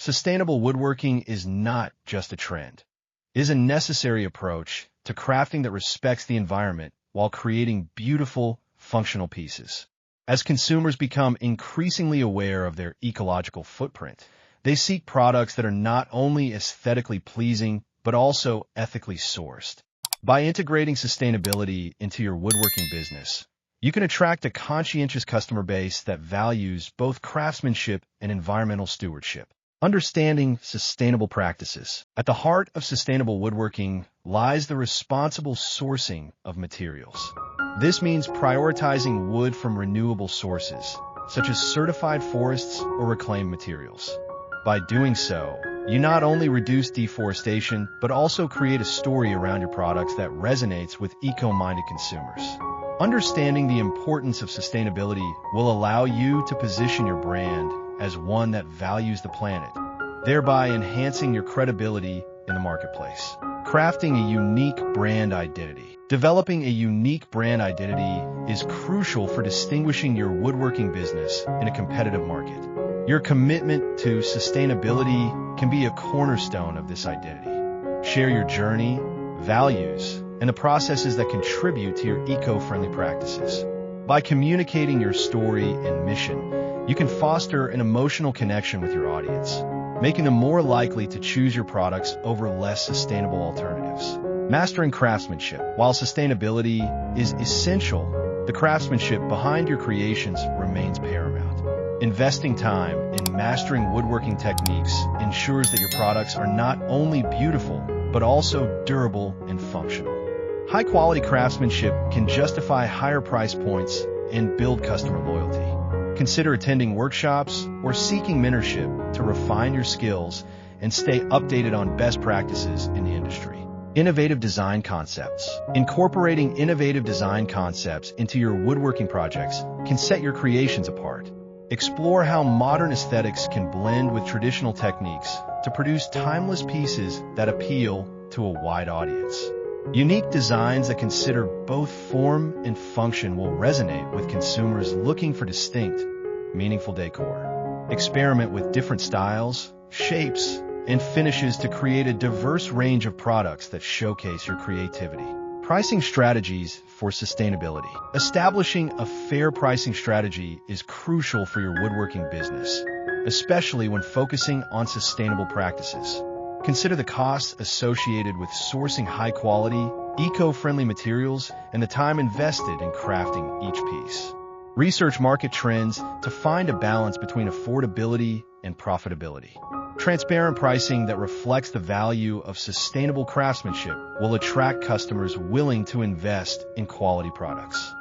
Sustainable woodworking is not just a trend. It is a necessary approach to crafting that respects the environment while creating beautiful, functional pieces. As consumers become increasingly aware of their ecological footprint, they seek products that are not only aesthetically pleasing, but also ethically sourced. By integrating sustainability into your woodworking business, you can attract a conscientious customer base that values both craftsmanship and environmental stewardship. Understanding sustainable practices. At the heart of sustainable woodworking lies the responsible sourcing of materials. This means prioritizing wood from renewable sources, such as certified forests or reclaimed materials. By doing so, you not only reduce deforestation, but also create a story around your products that resonates with eco-minded consumers. Understanding the importance of sustainability will allow you to position your brand as one that values the planet, thereby enhancing your credibility in the marketplace. Crafting a unique brand identity. Developing a unique brand identity is crucial for distinguishing your woodworking business in a competitive market. Your commitment to sustainability can be a cornerstone of this identity. Share your journey, values, and the processes that contribute to your eco-friendly practices. By communicating your story and mission, you can foster an emotional connection with your audience, making them more likely to choose your products over less sustainable alternatives. Mastering craftsmanship. While sustainability is essential, the craftsmanship behind your creations remains paramount. Investing time in mastering woodworking techniques ensures that your products are not only beautiful, but also durable and functional. High-quality craftsmanship can justify higher price points and build customer loyalty. Consider attending workshops or seeking mentorship to refine your skills and stay updated on best practices in the industry. Innovative design concepts. Incorporating innovative design concepts into your woodworking projects can set your creations apart. Explore how modern aesthetics can blend with traditional techniques to produce timeless pieces that appeal to a wide audience. Unique designs that consider both form and function will resonate with consumers looking for distinct, meaningful decor. Experiment with different styles, shapes, and finishes to create a diverse range of products that showcase your creativity. Pricing strategies for sustainability. Establishing a fair pricing strategy is crucial for your woodworking business, especially when focusing on sustainable practices. Consider the costs associated with sourcing high-quality, eco-friendly materials and the time invested in crafting each piece. Research market trends to find a balance between affordability and profitability. Transparent pricing that reflects the value of sustainable craftsmanship will attract customers willing to invest in quality products.